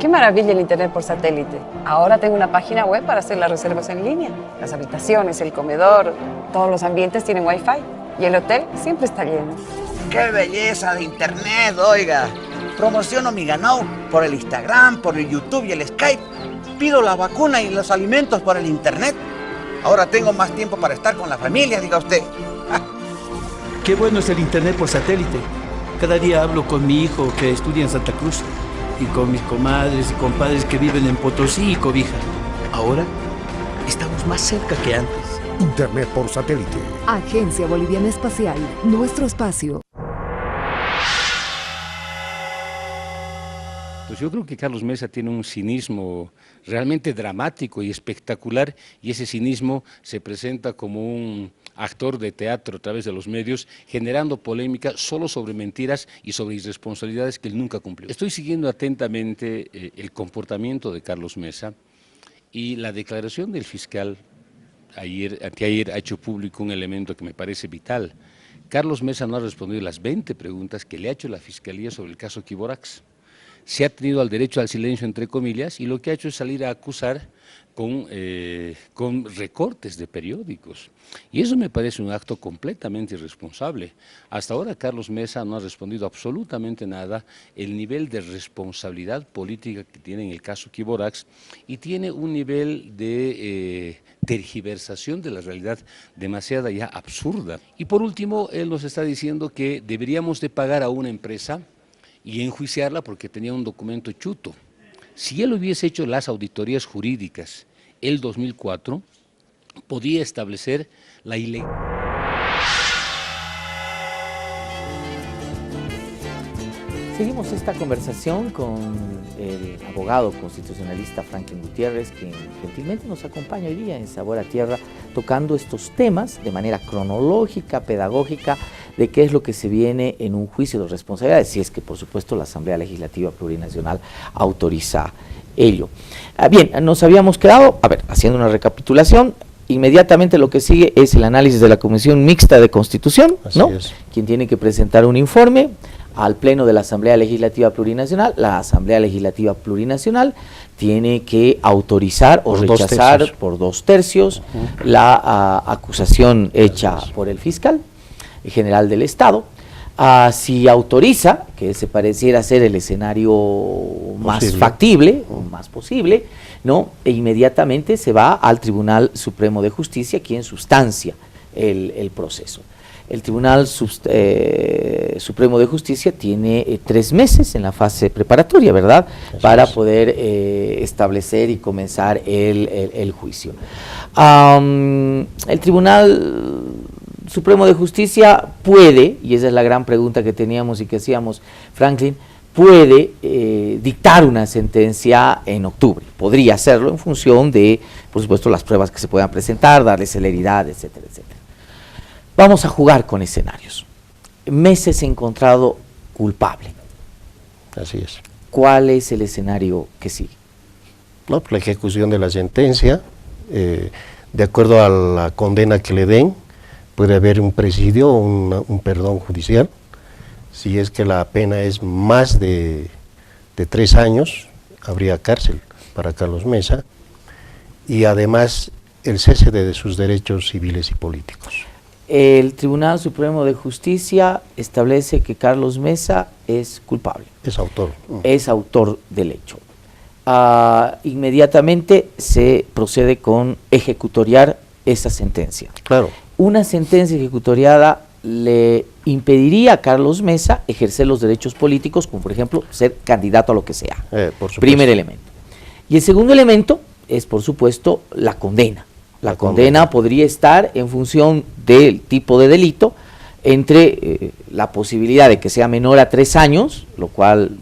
Qué maravilla el internet por satélite. Ahora tengo una página web para hacer las reservas en línea. Las habitaciones, el comedor, todos los ambientes tienen Wi-Fi. Y el hotel siempre está lleno. ¡Qué belleza de internet, oiga! Promociono mi ganado por el Instagram, por el YouTube y el Skype. Pido la vacuna y los alimentos por el internet. Ahora tengo más tiempo para estar con la familia, diga usted. Qué bueno es el internet por satélite. Cada día hablo con mi hijo que estudia en Santa Cruz y con mis comadres y compadres que viven en Potosí y Cobija. Ahora estamos más cerca que antes. Internet por satélite. Agencia Boliviana Espacial, nuestro espacio. Pues yo creo que Carlos Mesa tiene un cinismo realmente dramático y espectacular, y ese cinismo se presenta como un actor de teatro a través de los medios, generando polémica solo sobre mentiras y sobre irresponsabilidades que él nunca cumplió. Estoy siguiendo atentamente el comportamiento de Carlos Mesa y la declaración del fiscal anteayer ha hecho público un elemento que me parece vital. Carlos Mesa no ha respondido las 20 preguntas que le ha hecho la Fiscalía sobre el caso Quiborax. Se ha tenido al derecho al silencio, entre comillas, y lo que ha hecho es salir a acusar con recortes de periódicos. Y eso me parece un acto completamente irresponsable. Hasta ahora Carlos Mesa no ha respondido absolutamente nada. El nivel de responsabilidad política que tiene en el caso Quiborax, y tiene un nivel de tergiversación de la realidad demasiada ya absurda. Y por último, él nos está diciendo que deberíamos de pagar a una empresa y enjuiciarla porque tenía un documento chuto. Si él hubiese hecho las auditorías jurídicas el 2004, podía establecer la ilegalidad. Seguimos esta conversación con el abogado constitucionalista Franklin Gutiérrez, quien gentilmente nos acompaña hoy día en Sabor a Tierra, tocando estos temas de manera cronológica, pedagógica, de qué es lo que se viene en un juicio de responsabilidades, si es que por supuesto la Asamblea Legislativa Plurinacional autoriza ello. Bien, nos habíamos quedado, haciendo una recapitulación, inmediatamente lo que sigue es el análisis de la Comisión Mixta de Constitución, ¿no? Quien tiene que presentar un informe al Pleno de la Asamblea Legislativa Plurinacional. La Asamblea Legislativa Plurinacional tiene que autorizar o rechazar por 2/3 la acusación hecha por el fiscal general del Estado. Si autoriza, que se pareciera ser el escenario más factible o más posible, ¿no? E inmediatamente se va al Tribunal Supremo de Justicia, quien sustancia el proceso. El Tribunal Supremo de Justicia tiene 3 meses en la fase preparatoria, ¿verdad?, para poder establecer y comenzar el juicio. El Tribunal Supremo de Justicia puede, y esa es la gran pregunta que teníamos y que hacíamos, Franklin, puede dictar una sentencia en octubre. Podría hacerlo en función de, por supuesto, las pruebas que se puedan presentar, darle celeridad, etcétera, etcétera. Vamos a jugar con escenarios. Mesa es encontrado culpable. Así es. ¿Cuál es el escenario que sigue? No, pues la ejecución de la sentencia, de acuerdo a la condena que le den, puede haber un presidio o un perdón judicial. Si es que la pena es más de 3 años, habría cárcel para Carlos Mesa, y además el cese de sus derechos civiles y políticos. El Tribunal Supremo de Justicia establece que Carlos Mesa es culpable. Es autor. Es autor del hecho. Inmediatamente se procede con ejecutoriar esa sentencia. Claro. Una sentencia ejecutoriada le impediría a Carlos Mesa ejercer los derechos políticos, como por ejemplo ser candidato a lo que sea. Por supuesto. Primer elemento. Y el segundo elemento es, por supuesto, la condena. La condena podría estar en función del tipo de delito, entre la posibilidad de que sea menor a 3 años, lo cual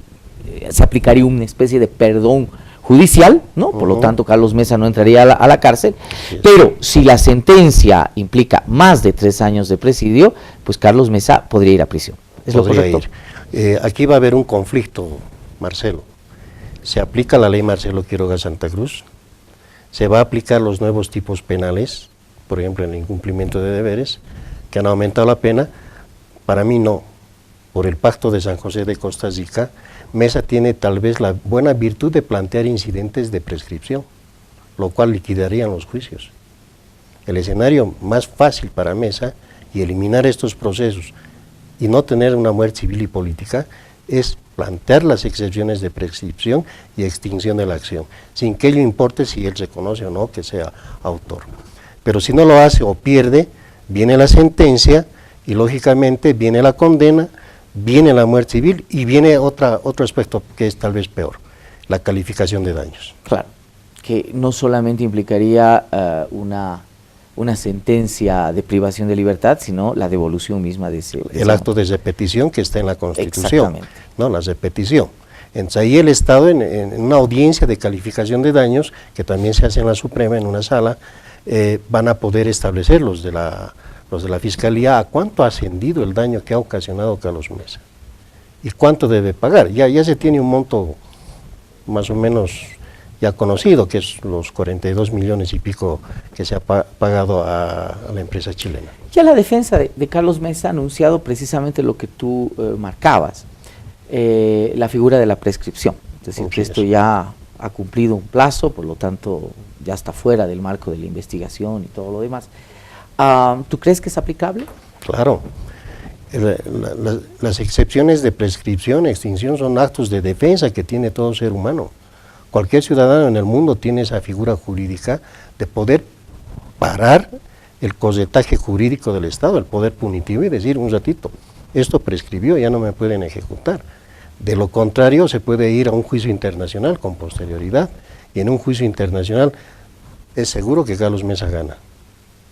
se aplicaría una especie de perdón judicial, ¿no? Por lo tanto, Carlos Mesa no entraría a la cárcel, pero si la sentencia implica más de 3 años de presidio, pues Carlos Mesa podría ir a prisión. ¿Es lo correcto? Aquí va a haber un conflicto, Marcelo. Se aplica la ley Marcelo Quiroga Santa Cruz, se va a aplicar los nuevos tipos penales, por ejemplo, el incumplimiento de deberes, que han aumentado la pena. Para mí no. por el Pacto de San José de Costa Rica, Mesa tiene tal vez la buena virtud de plantear incidentes de prescripción, lo cual liquidarían los juicios. El escenario más fácil para Mesa y eliminar estos procesos y no tener una muerte civil y política es plantear las excepciones de prescripción y extinción de la acción, sin que ello importe si él reconoce o no que sea autor. Pero si no lo hace o pierde, viene la sentencia y lógicamente viene la condena, viene la muerte civil y viene otro aspecto que es tal vez peor, la calificación de daños. Claro, que no solamente implicaría una sentencia de privación de libertad, sino la devolución misma de ese... El acto de repetición que está en la Constitución, ¿no? La repetición. Entonces ahí el Estado, en una audiencia de calificación de daños, que también se hace en la Suprema, en una sala, van a poder establecer los de la Fiscalía a cuánto ha ascendido el daño que ha ocasionado Carlos Mesa y cuánto debe pagar. Ya se tiene un monto más o menos ya conocido, que es los 42 millones y pico que se ha pagado a la empresa chilena. Ya la defensa de Carlos Mesa ha anunciado precisamente lo que tú marcabas, la figura de la prescripción, es decir, que esto ya ha cumplido un plazo, por lo tanto ya está fuera del marco de la investigación y todo lo demás. ¿Tú crees que es aplicable? Claro. Las excepciones de prescripción, extinción, son actos de defensa que tiene todo ser humano. Cualquier ciudadano en el mundo tiene esa figura jurídica de poder parar el cosetaje jurídico del Estado, el poder punitivo, y decir un ratito, esto prescribió, ya no me pueden ejecutar. De lo contrario, se puede ir a un juicio internacional con posterioridad, y en un juicio internacional es seguro que Carlos Mesa gana,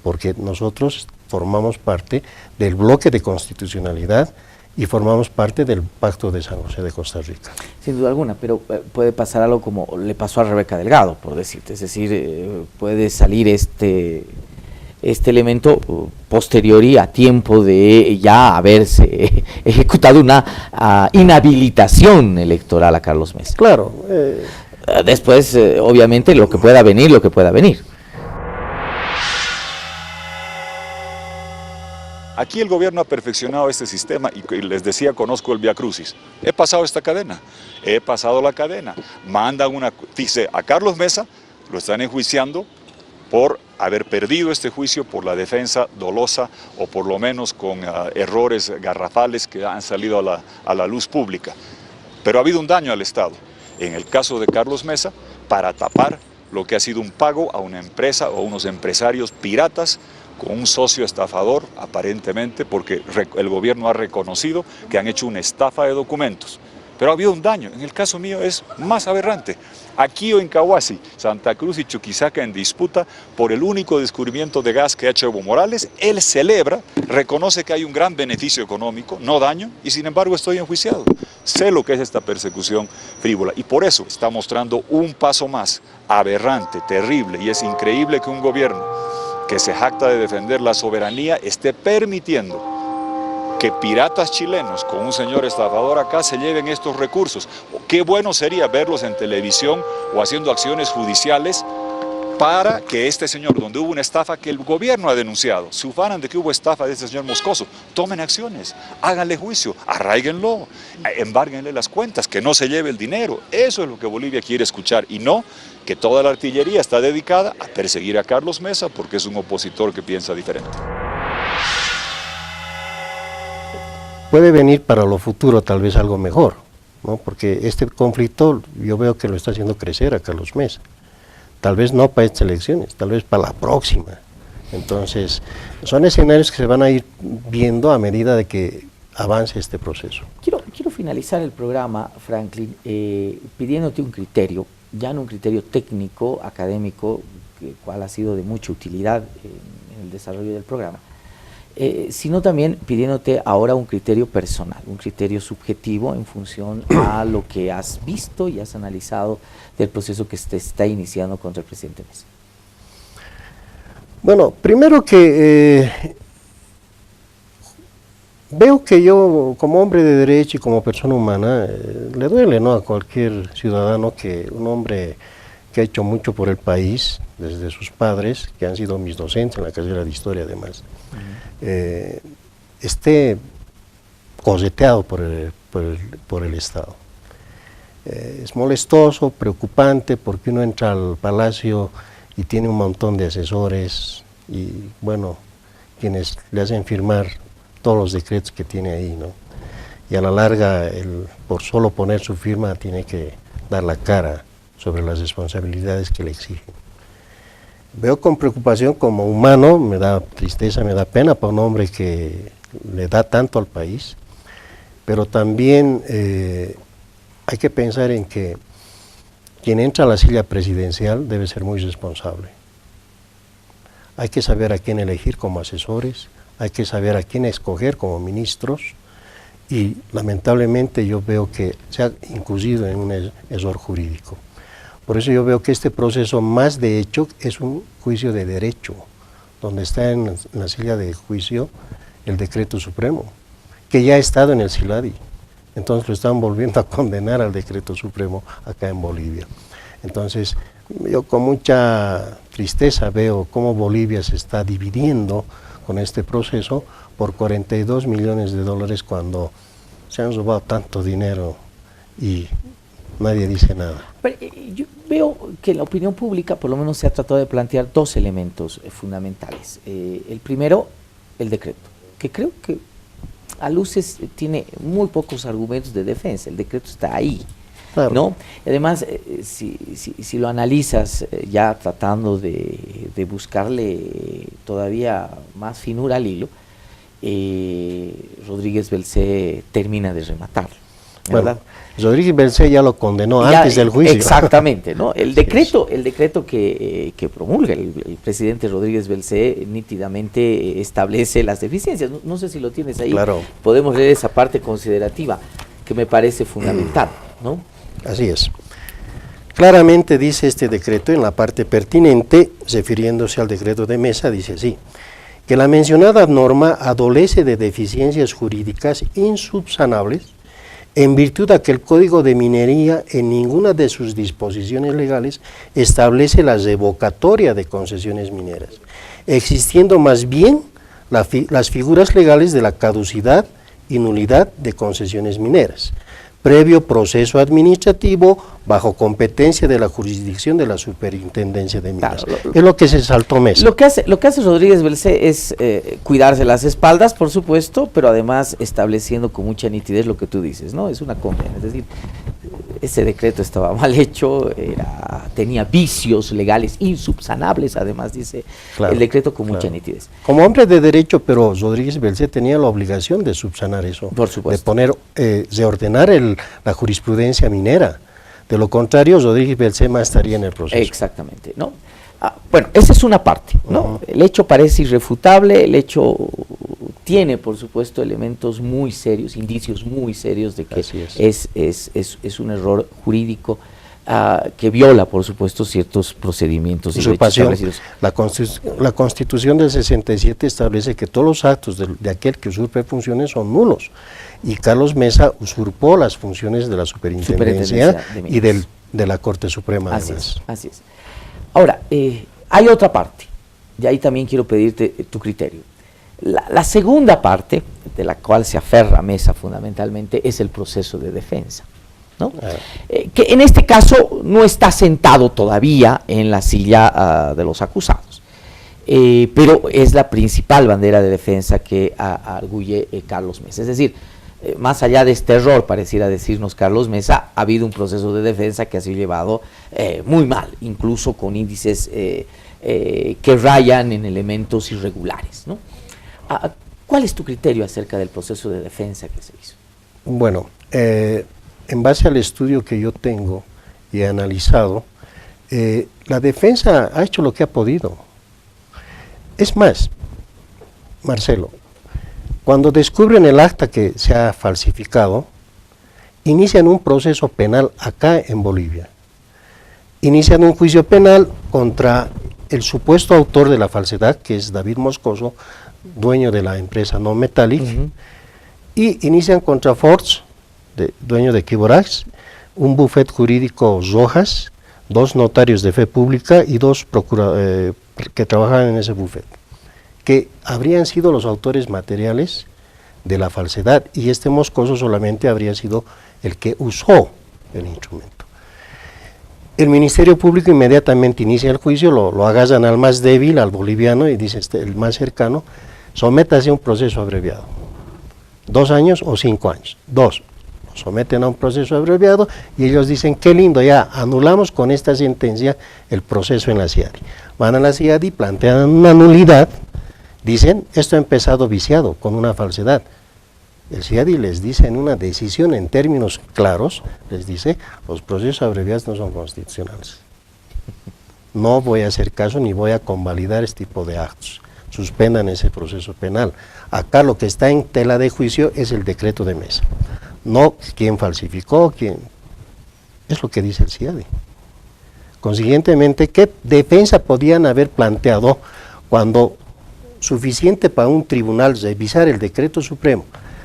porque nosotros formamos parte del bloque de constitucionalidad y formamos parte del Pacto de San José de Costa Rica. Sin duda alguna, pero puede pasar algo como le pasó a Rebeca Delgado, por decirte, es decir, puede salir este elemento posteriori a tiempo de ya haberse ejecutado una inhabilitación electoral a Carlos Mesa. Claro. Después, obviamente, lo que pueda venir. Aquí el gobierno ha perfeccionado este sistema y les decía, conozco el Vía Crucis. He pasado esta cadena, he pasado la cadena. Mandan dice a Carlos Mesa, lo están enjuiciando por haber perdido este juicio por la defensa dolosa o por lo menos con errores garrafales que han salido a la luz pública. Pero ha habido un daño al Estado. En el caso de Carlos Mesa, para tapar lo que ha sido un pago a una empresa o a unos empresarios piratas con un socio estafador, aparentemente, porque el gobierno ha reconocido que han hecho una estafa de documentos. Pero ha habido un daño. En el caso mío es más aberrante. Aquí o en Cahuasi, Santa Cruz y Chuquisaca en disputa por el único descubrimiento de gas que ha hecho Evo Morales. Él celebra, reconoce que hay un gran beneficio económico, no daño, y sin embargo estoy enjuiciado. Sé lo que es esta persecución frívola y por eso está mostrando un paso más aberrante, terrible, y es increíble que un gobierno que se jacta de defender la soberanía esté permitiendo que piratas chilenos con un señor estafador acá se lleven estos recursos. Qué bueno sería verlos en televisión o haciendo acciones judiciales para que este señor, donde hubo una estafa que el gobierno ha denunciado, se ufanan de que hubo estafa de este señor Moscoso, tomen acciones, háganle juicio, arráiguenlo, embárguenle las cuentas, que no se lleve el dinero. Eso es lo que Bolivia quiere escuchar y no que toda la artillería está dedicada a perseguir a Carlos Mesa porque es un opositor que piensa diferente. Puede venir para lo futuro tal vez algo mejor, ¿no? Porque este conflicto yo veo que lo está haciendo crecer a Carlos Mesa. Tal vez no para estas elecciones, tal vez para la próxima. Entonces, son escenarios que se van a ir viendo a medida de que avance este proceso. Quiero finalizar el programa, Franklin, pidiéndote un criterio, ya no un criterio técnico, académico, cual ha sido de mucha utilidad en el desarrollo del programa, sino también pidiéndote ahora un criterio personal, un criterio subjetivo en función a lo que has visto y has analizado del proceso que se está iniciando contra el presidente Mesa. Bueno, primero que veo que yo como hombre de derecho y como persona humana le duele, ¿no?, a cualquier ciudadano que un hombre que ha hecho mucho por el país, desde sus padres, que han sido mis docentes en la carrera de Historia además, esté coseteado por el Estado. Es molestoso, preocupante, porque uno entra al palacio y tiene un montón de asesores y, bueno, quienes le hacen firmar todos los decretos que tiene ahí, ¿no? Y a la larga, por solo poner su firma, tiene que dar la cara sobre las responsabilidades que le exigen. Veo con preocupación como humano, me da tristeza, me da pena para un hombre que le da tanto al país, pero también hay que pensar en que quien entra a la silla presidencial debe ser muy responsable. Hay que saber a quién elegir como asesores, hay que saber a quién escoger como ministros, y lamentablemente yo veo que se ha incurrido en un error jurídico. Por eso yo veo que este proceso, más de hecho, es un juicio de derecho, donde está en la silla de juicio el decreto supremo, que ya ha estado en el SILADI. Entonces lo están volviendo a condenar al decreto supremo acá en Bolivia. Entonces yo con mucha tristeza veo cómo Bolivia se está dividiendo con este proceso por 42 millones de dólares cuando se han robado tanto dinero y nadie dice nada. Pero, yo veo que en la opinión pública por lo menos se ha tratado de plantear dos elementos fundamentales. El primero, el decreto, que creo que a luces tiene muy pocos argumentos de defensa. El decreto está ahí, claro, ¿no? Además, si lo analizas ya tratando de buscarle todavía más finura al hilo, Rodríguez Belcé termina de rematarlo, ¿verdad? Bueno, Rodríguez Belcé ya lo condenó antes del juicio. Exactamente, ¿no? El decreto que promulga el presidente Rodríguez Belcé nítidamente establece las deficiencias. No sé si lo tienes ahí. Claro. Podemos leer esa parte considerativa que me parece fundamental, ¿no? Así es. Claramente dice este decreto en la parte pertinente, refiriéndose al decreto de mesa, dice así: que la mencionada norma adolece de deficiencias jurídicas insubsanables en virtud de que el Código de Minería en ninguna de sus disposiciones legales establece la revocatoria de concesiones mineras, existiendo más bien las figuras legales de la caducidad y nulidad de concesiones mineras, previo proceso administrativo bajo competencia de la jurisdicción de la Superintendencia de Minas. Claro, es lo que se saltó Mesa. Lo que hace Rodríguez Belcé es cuidarse las espaldas, por supuesto, pero además estableciendo con mucha nitidez lo que tú dices, ¿no? Es una condena, es decir, ese decreto estaba mal hecho, tenía vicios legales insubsanables, además dice el decreto con mucha nitidez. Como hombre de derecho, pero Rodríguez Belcé tenía la obligación de subsanar eso, por supuesto, de ordenar la jurisprudencia minera. De lo contrario, Rodríguez Belcé más estaría en el proceso. Exactamente, ¿no? Bueno, esa es una parte, ¿no? El hecho parece irrefutable, el hecho tiene, por supuesto, elementos muy serios, indicios muy serios de que es un error jurídico que viola, por supuesto, ciertos procedimientos y derechos establecidos. La Constitución del 67 establece que todos los actos de aquel que usurpe funciones son nulos, y Carlos Mesa usurpó las funciones de la Superintendencia y de la Corte Suprema. Así es. Ahora, hay otra parte, y ahí también quiero pedirte tu criterio. La segunda parte, de la cual se aferra Mesa fundamentalmente, es el proceso de defensa, ¿no? Que en este caso no está sentado todavía en la silla de los acusados, pero es la principal bandera de defensa que arguye Carlos Mesa. Es decir, más allá de este error, pareciera decirnos Carlos Mesa, ha habido un proceso de defensa que ha sido llevado muy mal, incluso con índices que rayan en elementos irregulares, ¿no? ¿Cuál es tu criterio acerca del proceso de defensa que se hizo? Bueno, en base al estudio que yo tengo y he analizado, la defensa ha hecho lo que ha podido. Es más, Marcelo, cuando descubren el acta que se ha falsificado, inician un proceso penal acá en Bolivia. Inician un juicio penal contra el supuesto autor de la falsedad, que es David Moscoso, dueño de la empresa Non Metallic, y inician contra Forts, dueño de Kiborax, un bufet jurídico Rojas, 2 notarios de fe pública y 2 que trabajaban en ese bufet, que habrían sido los autores materiales de la falsedad, y este Moscoso solamente habría sido el que usó el instrumento. El Ministerio Público inmediatamente inicia el juicio, lo agarran al más débil, al boliviano, y dice el más cercano, sométase a un proceso abreviado, 2 años o 5 años, 2, lo someten a un proceso abreviado, y ellos dicen, qué lindo, ya anulamos con esta sentencia el proceso en la CIADI. Van a la CIADI, plantean una nulidad, dicen, esto ha empezado viciado, con una falsedad. El CIADI les dice en una decisión en términos claros, les dice, los procesos abreviados no son constitucionales. No voy a hacer caso ni voy a convalidar este tipo de actos. Suspendan ese proceso penal. Acá lo que está en tela de juicio es el decreto de mesa. No quién falsificó, quién. Es lo que dice el CIADI. Consiguientemente, ¿qué defensa podían haber planteado cuando suficiente para un tribunal revisar el decreto supremo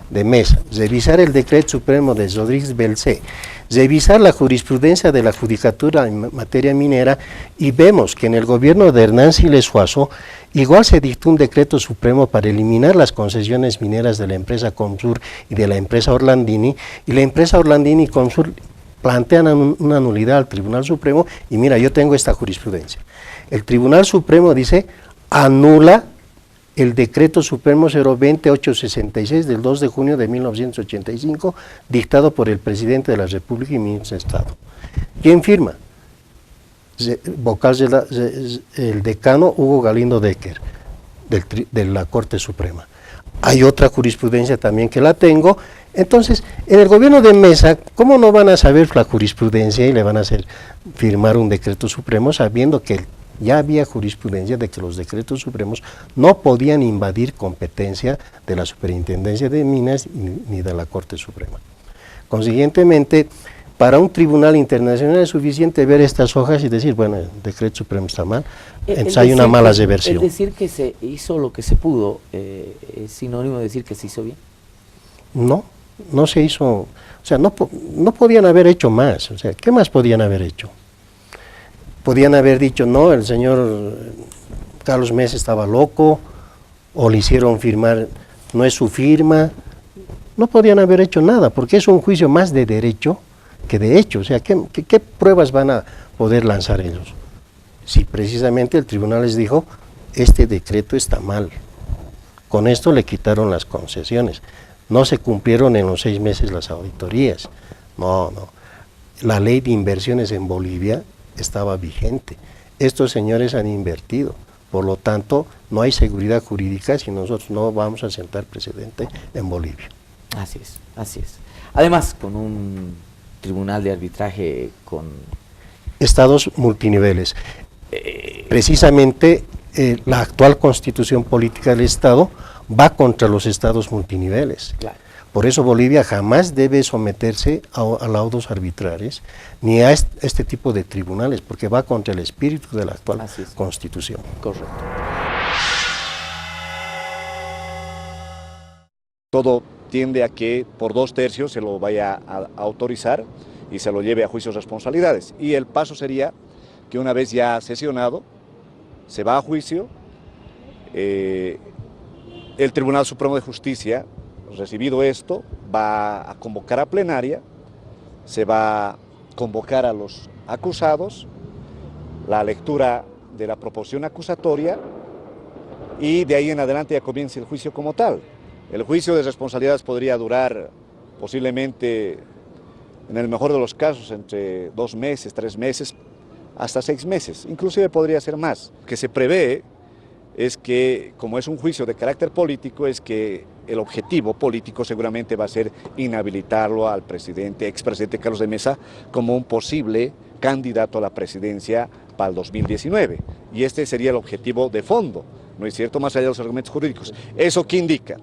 de mesa, revisar el decreto supremo de Rodríguez Belcé, revisar la jurisprudencia de la judicatura en materia minera, y vemos que en el gobierno de Hernán Siles Suazo igual se dictó un decreto supremo para eliminar las concesiones mineras de la empresa Comsur y de la empresa Orlandini, y la empresa Orlandini y Comsur plantean una nulidad al Tribunal Supremo, y mira, yo tengo esta jurisprudencia. El Tribunal Supremo dice, anula el decreto supremo 020-866 del 2 de junio de 1985, dictado por el presidente de la República y ministro de Estado. ¿Quién firma? Vocal el decano Hugo Galindo Decker, de la Corte Suprema. Hay otra jurisprudencia también que la tengo. Entonces, en el gobierno de Mesa, ¿cómo no van a saber la jurisprudencia y le van a hacer firmar un decreto supremo sabiendo que ya había jurisprudencia de que los decretos supremos no podían invadir competencia de la Superintendencia de Minas ni de la Corte Suprema? Consiguientemente, para un tribunal internacional es suficiente ver estas hojas y decir, bueno, el decreto supremo está mal, entonces hay una mala reversión. Es decir, que se hizo lo que se pudo, ¿es sinónimo de decir que se hizo bien? No, no se hizo, o sea, no podían haber hecho más, o sea, ¿qué más podían haber hecho? Podían haber dicho, no, el señor Carlos Mesa estaba loco, o le hicieron firmar, no es su firma. No podían haber hecho nada, porque es un juicio más de derecho que de hecho. O sea, ¿qué pruebas van a poder lanzar ellos? Si precisamente el tribunal les dijo, este decreto está mal. Con esto le quitaron las concesiones. No se cumplieron en los 6 meses las auditorías. No. La ley de inversiones en Bolivia estaba vigente. Estos señores han invertido, por lo tanto no hay seguridad jurídica si nosotros no vamos a sentar precedente en Bolivia. Así es, así es. Además, con un tribunal de arbitraje con estados multiniveles. Precisamente la actual constitución política del Estado va contra los estados multiniveles. Claro. Por eso Bolivia jamás debe someterse a laudos arbitrales ni a este tipo de tribunales, porque va contra el espíritu de la actual constitución. Correcto. Todo tiende a que por 2/3 se lo vaya a autorizar y se lo lleve a juicios de responsabilidades. Y el paso sería que una vez ya sesionado, se va a juicio, el Tribunal Supremo de Justicia, recibido esto, va a convocar a plenaria, se va a convocar a los acusados, la lectura de la proposición acusatoria, y de ahí en adelante ya comienza el juicio como tal. El juicio de responsabilidades podría durar posiblemente, en el mejor de los casos, entre 2 meses, 3 meses, hasta 6 meses, inclusive podría ser más. Lo que se prevé es que, como es un juicio de carácter político, es que el objetivo político seguramente va a ser inhabilitarlo al expresidente Carlos de Mesa como un posible candidato a la presidencia para el 2019. Y este sería el objetivo de fondo, ¿no es cierto?, más allá de los argumentos jurídicos. ¿Eso qué indica?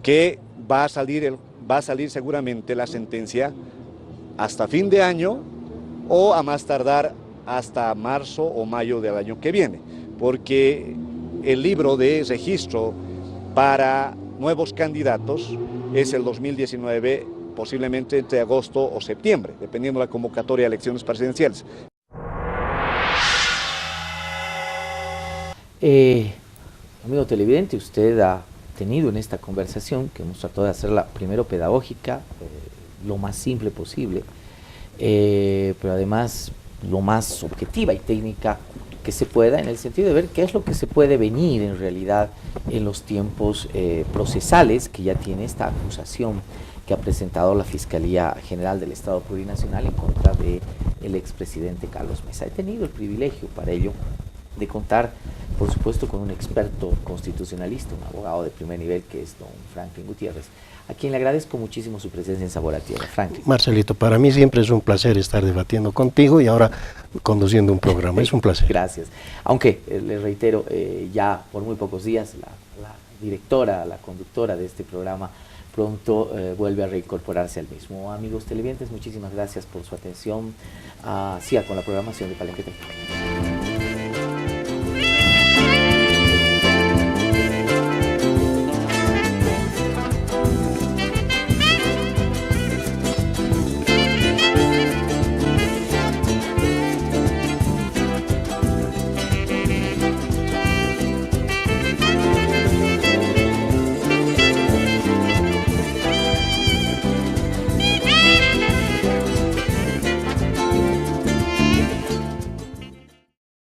Que va a salir seguramente la sentencia hasta fin de año o a más tardar hasta marzo o mayo del año que viene, porque el libro de registro para nuevos candidatos es el 2019, posiblemente entre agosto o septiembre, dependiendo de la convocatoria de elecciones presidenciales. Amigo televidente, usted ha tenido en esta conversación, que hemos tratado de hacerla primero pedagógica, lo más simple posible, pero además lo más objetiva y técnica que se pueda, en el sentido de ver qué es lo que se puede venir en realidad en los tiempos procesales que ya tiene esta acusación que ha presentado la Fiscalía General del Estado Plurinacional en contra del expresidente Carlos Mesa. He tenido el privilegio para ello de contar, por supuesto, con un experto constitucionalista, un abogado de primer nivel, que es don Franklin Gutiérrez, a quien le agradezco muchísimo su presencia en Sabor a Tierra. Franklin. Marcelito, para mí siempre es un placer estar debatiendo contigo y ahora conduciendo un programa. Es un placer. Gracias. Aunque, le reitero, ya por muy pocos días la directora, la conductora de este programa pronto vuelve a reincorporarse al mismo. Amigos televidentes, muchísimas gracias por su atención. Siga con la programación de Palenque Televisión.